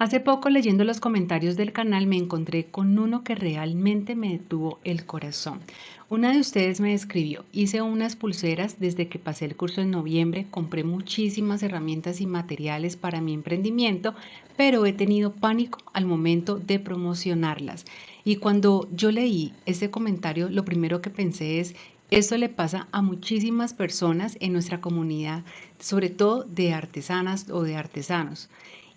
Hace poco leyendo los comentarios del canal me encontré con uno que realmente me detuvo el corazón. Una de ustedes me escribió, hice unas pulseras desde que pasé el curso en noviembre, compré muchísimas herramientas y materiales para mi emprendimiento, pero he tenido pánico al momento de promocionarlas. Y cuando yo leí ese comentario, lo primero que pensé es, esto le pasa a muchísimas personas en nuestra comunidad, sobre todo de artesanas o de artesanos.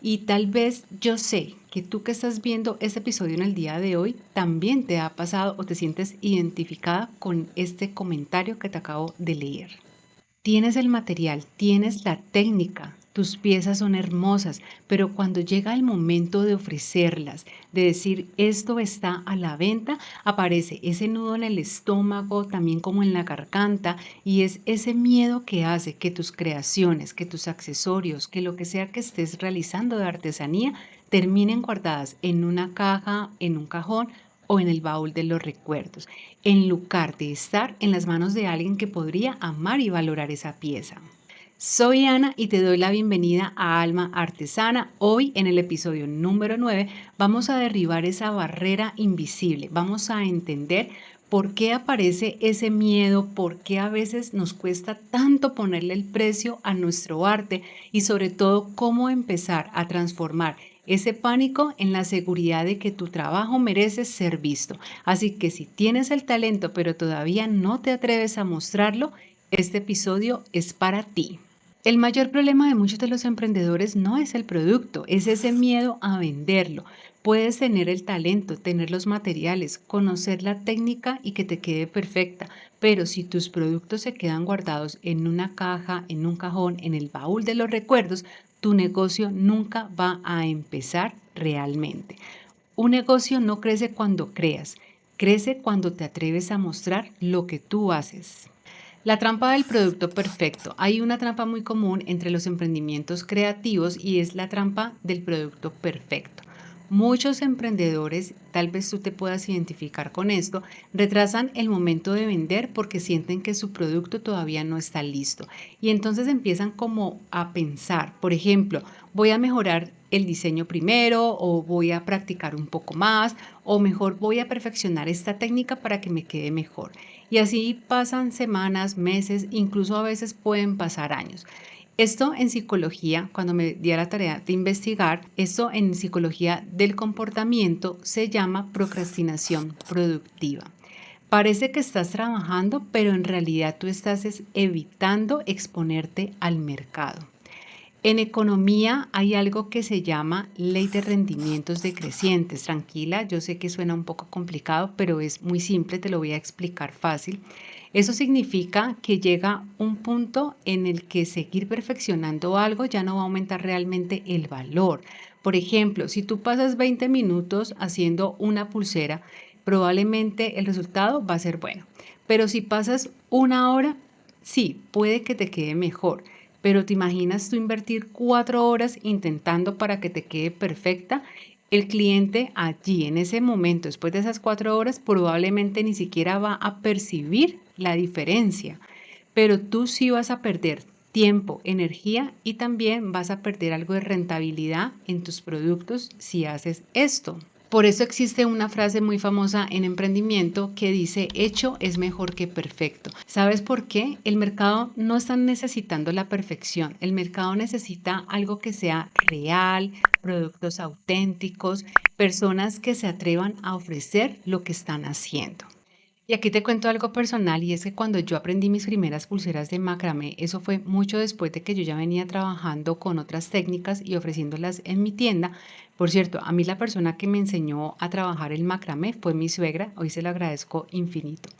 Y tal vez yo sé que tú que estás viendo este episodio en el día de hoy también te ha pasado o te sientes identificada con este comentario que te acabo de leer. Tienes el material, tienes la técnica, tus piezas son hermosas, pero cuando llega el momento de ofrecerlas, de decir esto está a la venta, aparece ese nudo en el estómago, también como en la garganta, y es ese miedo que hace que tus creaciones, que tus accesorios, que lo que sea que estés realizando de artesanía, terminen guardadas en una caja, en un cajón o en el baúl de los recuerdos, en lugar de estar en las manos de alguien que podría amar y valorar esa pieza. Soy Ana y te doy la bienvenida a Alma Artesana. Hoy en el episodio número 9 vamos a derribar esa barrera invisible, vamos a entender por qué aparece ese miedo, por qué a veces nos cuesta tanto ponerle el precio a nuestro arte y sobre todo cómo empezar a transformar ese pánico en la seguridad de que tu trabajo merece ser visto. Así que si tienes el talento pero todavía no te atreves a mostrarlo, este episodio es para ti. El mayor problema de muchos de los emprendedores no es el producto, es ese miedo a venderlo. Puedes tener el talento, tener los materiales, conocer la técnica y que te quede perfecta, pero si tus productos se quedan guardados en una caja, en un cajón, en el baúl de los recuerdos, tu negocio nunca va a empezar realmente. Un negocio no crece cuando creas, crece cuando te atreves a mostrar lo que tú haces. La trampa del producto perfecto. Hay una trampa muy común entre los emprendimientos creativos y es la trampa del producto perfecto. Muchos emprendedores, tal vez tú te puedas identificar con esto, retrasan el momento de vender porque sienten que su producto todavía no está listo. Y entonces empiezan como a pensar, por ejemplo, voy a mejorar el diseño primero o voy a practicar un poco más o mejor voy a perfeccionar esta técnica para que me quede mejor. Y así pasan semanas, meses, incluso a veces pueden pasar años. Esto en psicología, cuando me di a la tarea de investigar, esto en psicología del comportamiento se llama procrastinación productiva. Parece que estás trabajando, pero en realidad tú estás evitando exponerte al mercado. En economía hay algo que se llama ley de rendimientos decrecientes. Tranquila, yo sé que suena un poco complicado, pero es muy simple, te lo voy a explicar fácil. Eso significa que llega un punto en el que seguir perfeccionando algo ya no va a aumentar realmente el valor. Por ejemplo, si tú pasas 20 minutos haciendo una pulsera, probablemente el resultado va a ser bueno. Pero si pasas una hora, sí, puede que te quede mejor, pero ¿te imaginas tú invertir 4 horas intentando para que te quede perfecta? El cliente allí, en ese momento, después de esas 4 horas, probablemente ni siquiera va a percibir la diferencia, pero tú sí vas a perder tiempo, energía y también vas a perder algo de rentabilidad en tus productos si haces esto. Por eso existe una frase muy famosa en emprendimiento que dice, hecho es mejor que perfecto. ¿Sabes por qué? El mercado no está necesitando la perfección. El mercado necesita algo que sea real, productos auténticos, personas que se atrevan a ofrecer lo que están haciendo. Y aquí te cuento algo personal y es que cuando yo aprendí mis primeras pulseras de macramé, eso fue mucho después de que yo ya venía trabajando con otras técnicas y ofreciéndolas en mi tienda. Por cierto, a mí la persona que me enseñó a trabajar el macramé fue mi suegra, hoy se lo agradezco infinito.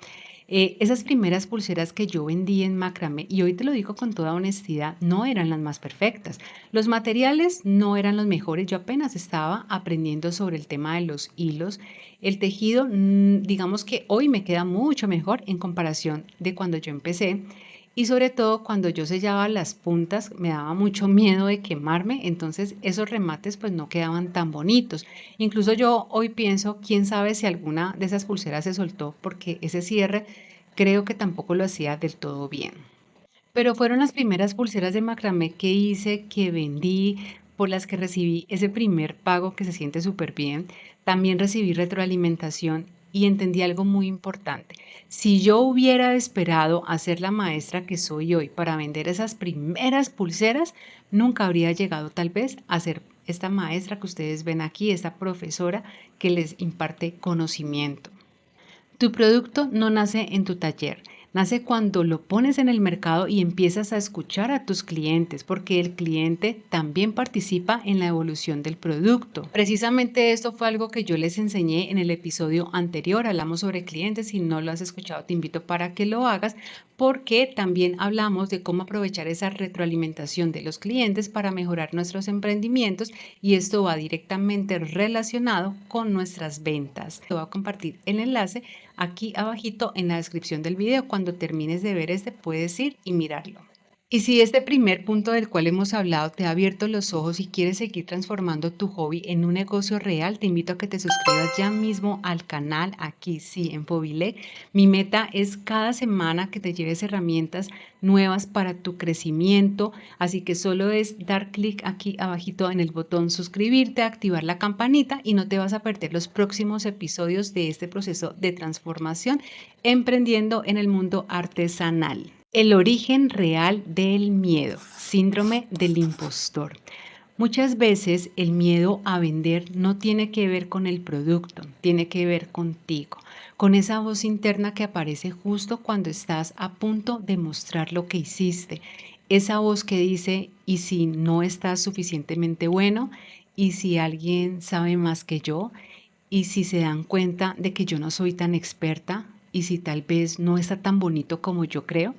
Esas primeras pulseras que yo vendí en macramé, y hoy te lo digo con toda honestidad, no eran las más perfectas. Los materiales no eran los mejores. Yo apenas estaba aprendiendo sobre el tema de los hilos. El tejido, digamos que hoy me queda mucho mejor en comparación de cuando yo empecé. Y sobre todo cuando yo sellaba las puntas me daba mucho miedo de quemarme, entonces esos remates pues no quedaban tan bonitos. Incluso yo hoy pienso, quién sabe si alguna de esas pulseras se soltó porque ese cierre creo que tampoco lo hacía del todo bien. Pero fueron las primeras pulseras de macramé que hice, que vendí. por las que recibí ese primer pago que se siente súper bien. También recibí retroalimentación y entendí algo muy importante. Si yo hubiera esperado a ser la maestra que soy hoy para vender esas primeras pulseras, nunca habría llegado tal vez a ser esta maestra que ustedes ven aquí, esta profesora que les imparte conocimiento. Tu producto no nace en tu taller, nace cuando lo pones en el mercado y empiezas a escuchar a tus clientes, porque el cliente también participa en la evolución del producto. Precisamente esto fue algo que yo les enseñé en el episodio anterior. Hablamos sobre clientes. Si no lo has escuchado, te invito para que lo hagas, porque también hablamos de cómo aprovechar esa retroalimentación de los clientes para mejorar nuestros emprendimientos, y esto va directamente relacionado con nuestras ventas. Te voy a compartir el enlace aquí abajito en la descripción del video. Cuando termines de ver este, puedes ir y mirarlo. Y si este primer punto del cual hemos hablado te ha abierto los ojos y quieres seguir transformando tu hobby en un negocio real, te invito a que te suscribas ya mismo al canal aquí, sí, en Fobilec. Mi meta es cada semana que te lleves herramientas nuevas para tu crecimiento, así que solo es dar clic aquí abajito en el botón suscribirte, activar la campanita y no te vas a perder los próximos episodios de este proceso de transformación emprendiendo en el mundo artesanal. El origen real del miedo, síndrome del impostor. Muchas veces el miedo a vender no tiene que ver con el producto, tiene que ver contigo, con esa voz interna que aparece justo cuando estás a punto de mostrar lo que hiciste. Esa voz que dice, ¿y si no estás suficientemente bueno? ¿Y si alguien sabe más que yo? ¿Y si se dan cuenta de que yo no soy tan experta? ¿Y si tal vez no está tan bonito como yo creo?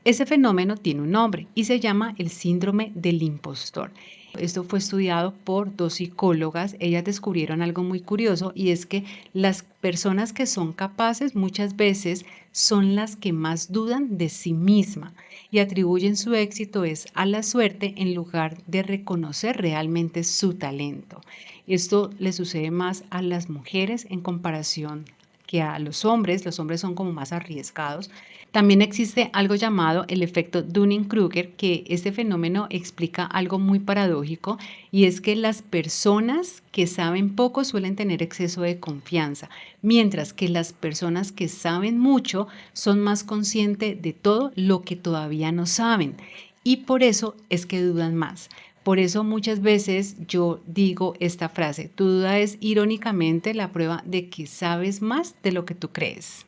Ese fenómeno tiene un nombre y se llama el síndrome del impostor. Esto fue estudiado por dos psicólogas. Ellas descubrieron algo muy curioso, y es que las personas que son capaces muchas veces son las que más dudan de sí misma y atribuyen su éxito es a la suerte en lugar de reconocer realmente su talento. Esto le sucede más a las mujeres en comparación que a los hombres. Los hombres son como más arriesgados. También existe algo llamado el efecto Dunning-Kruger, que este fenómeno explica algo muy paradójico, y es que las personas que saben poco suelen tener exceso de confianza, mientras que las personas que saben mucho son más conscientes de todo lo que todavía no saben, y por eso es que dudan más. Por eso muchas veces yo digo esta frase: tu duda es irónicamente la prueba de que sabes más de lo que tú crees.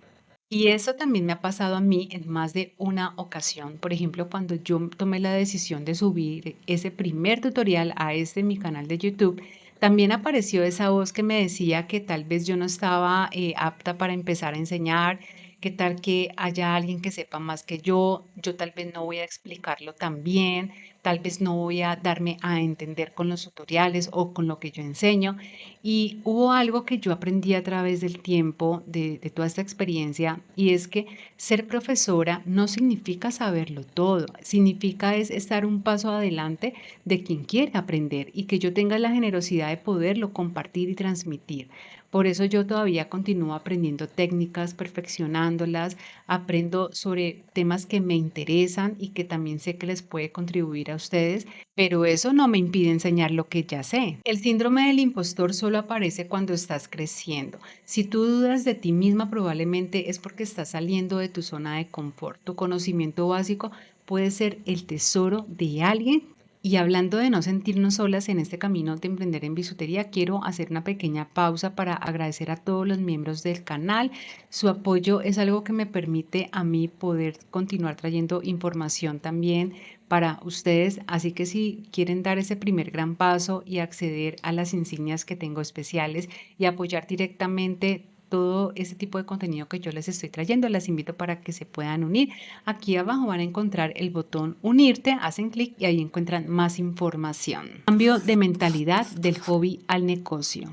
Y eso también me ha pasado a mí en más de una ocasión. Por ejemplo, cuando yo tomé la decisión de subir ese primer tutorial a mi canal de YouTube, también apareció esa voz que me decía que tal vez yo no estaba apta para empezar a enseñar, que tal que haya alguien que sepa más que yo tal vez no voy a explicarlo tan bien, tal vez no voy a darme a entender con los tutoriales o con lo que yo enseño. Y hubo algo que yo aprendí a través del tiempo, de toda esta experiencia, y es que ser profesora no significa saberlo todo, significa es estar un paso adelante de quien quiere aprender y que yo tenga la generosidad de poderlo compartir y transmitir. Por eso yo todavía continúo aprendiendo técnicas, perfeccionándolas, aprendo sobre temas que me interesan y que también sé que les puede contribuir a ustedes, pero eso no me impide enseñar lo que ya sé. El síndrome del impostor solo aparece cuando estás creciendo. Si tú dudas de ti misma, probablemente es porque estás saliendo de tu zona de confort. Tu conocimiento básico puede ser el tesoro de alguien. Y hablando de no sentirnos solas en este camino de emprender en bisutería, quiero hacer una pequeña pausa para agradecer a todos los miembros del canal. Su apoyo es algo que me permite a mí poder continuar trayendo información también para ustedes. Así que si quieren dar ese primer gran paso y acceder a las insignias que tengo especiales y apoyar directamente todo ese tipo de contenido que yo les estoy trayendo, las invito para que se puedan unir. Aquí abajo van a encontrar el botón unirte, hacen clic y ahí encuentran más información. Cambio de mentalidad del hobby al negocio.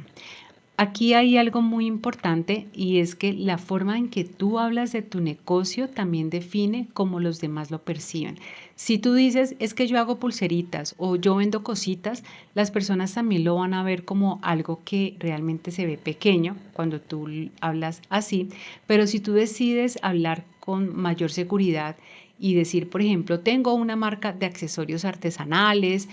Aquí hay algo muy importante, y es que la forma en que tú hablas de tu negocio también define cómo los demás lo perciben. Si tú dices, es que yo hago pulseritas o yo vendo cositas, las personas también lo van a ver como algo que realmente se ve pequeño cuando tú hablas así. Pero si tú decides hablar con mayor seguridad y decir, por ejemplo, tengo una marca de accesorios artesanales,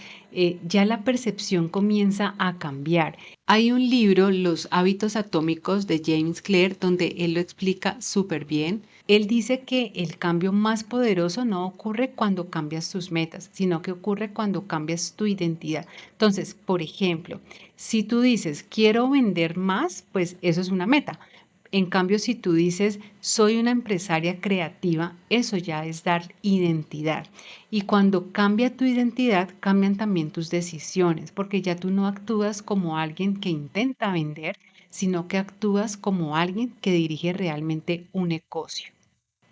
ya la percepción comienza a cambiar. Hay un libro, Los hábitos atómicos de James Clear, donde él lo explica súper bien. Él dice que el cambio más poderoso no ocurre cuando cambias tus metas, sino que ocurre cuando cambias tu identidad. Entonces, por ejemplo, si tú dices, quiero vender más, pues eso es una meta. En cambio, si tú dices, soy una empresaria creativa, eso ya es dar identidad. Y cuando cambia tu identidad, cambian también tus decisiones, porque ya tú no actúas como alguien que intenta vender, sino que actúas como alguien que dirige realmente un negocio.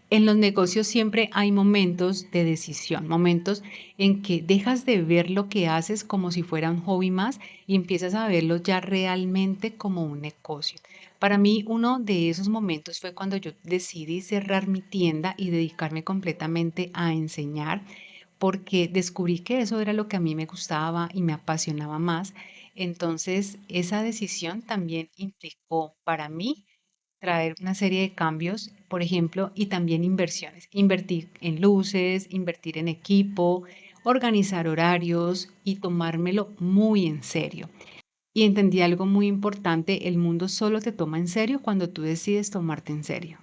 En los negocios siempre hay momentos de decisión, momentos en que dejas de ver lo que haces como si fuera un hobby más y empiezas a verlo ya realmente como un negocio. Para mí, uno de esos momentos fue cuando yo decidí cerrar mi tienda y dedicarme completamente a enseñar, porque descubrí que eso era lo que a mí me gustaba y me apasionaba más. Entonces, esa decisión también implicó para mí traer una serie de cambios, por ejemplo, y también inversiones. Invertir en luces, invertir en equipo, organizar horarios y tomármelo muy en serio. Y entendí algo muy importante, el mundo solo te toma en serio cuando tú decides tomarte en serio.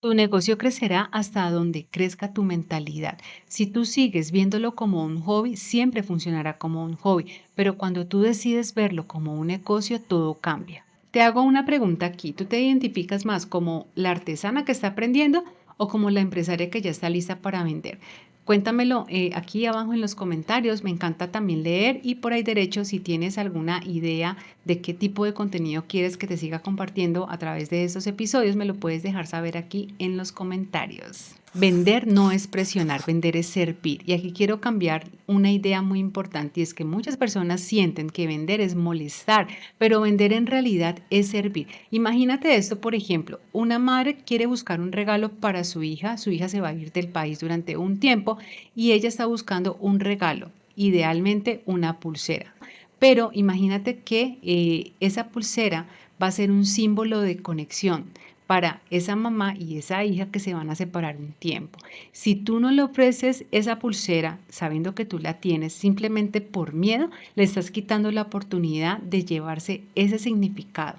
Tu negocio crecerá hasta donde crezca tu mentalidad. Si tú sigues viéndolo como un hobby, siempre funcionará como un hobby, pero cuando tú decides verlo como un negocio, todo cambia. Te hago una pregunta aquí. ¿Tú te identificas más como la artesana que está aprendiendo o como la empresaria que ya está lista para vender? Cuéntamelo aquí abajo en los comentarios. Me encanta también leer y por ahí derecho, si tienes alguna idea de qué tipo de contenido quieres que te siga compartiendo a través de estos episodios, me lo puedes dejar saber aquí en los comentarios. Vender no es presionar, vender es servir. Y aquí quiero cambiar una idea muy importante y es que muchas personas sienten que vender es molestar, pero vender en realidad es servir. Imagínate esto, por ejemplo, una madre quiere buscar un regalo para su hija se va a ir del país durante un tiempo y ella está buscando un regalo, idealmente una pulsera. Pero imagínate que esa pulsera va a ser un símbolo de conexión para esa mamá y esa hija que se van a separar un tiempo. Si tú no le ofreces esa pulsera sabiendo que tú la tienes simplemente por miedo, le estás quitando la oportunidad de llevarse ese significado.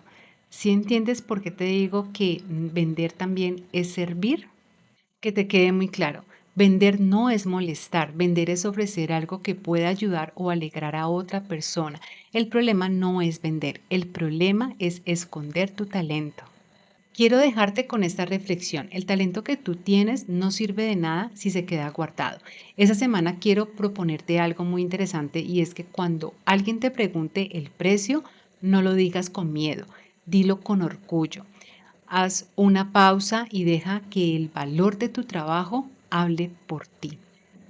¿Sí entiendes por qué te digo que vender también es servir? Que te quede muy claro. Vender no es molestar, vender es ofrecer algo que pueda ayudar o alegrar a otra persona. El problema no es vender, el problema es esconder tu talento. Quiero dejarte con esta reflexión. El talento que tú tienes no sirve de nada si se queda guardado. Esa semana quiero proponerte algo muy interesante y es que cuando alguien te pregunte el precio, no lo digas con miedo, dilo con orgullo. Haz una pausa y deja que el valor de tu trabajo hable por ti.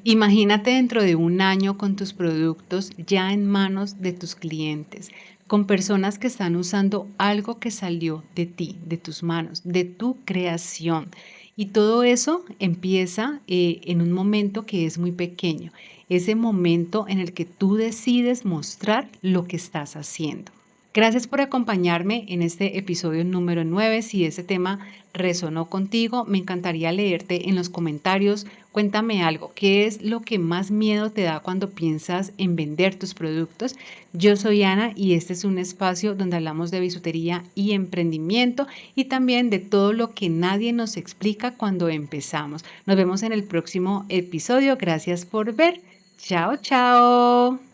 Imagínate dentro de un año con tus productos ya en manos de tus clientes, con personas que están usando algo que salió de ti, de tus manos, de tu creación. Y todo eso empieza en un momento que es muy pequeño, ese momento en el que tú decides mostrar lo que estás haciendo. Gracias por acompañarme en este episodio número 9. Si ese tema resonó contigo, me encantaría leerte en los comentarios. Cuéntame algo, ¿qué es lo que más miedo te da cuando piensas en vender tus productos? Yo soy Ana y este es un espacio donde hablamos de bisutería y emprendimiento y también de todo lo que nadie nos explica cuando empezamos. Nos vemos en el próximo episodio. Gracias por ver. Chao, chao.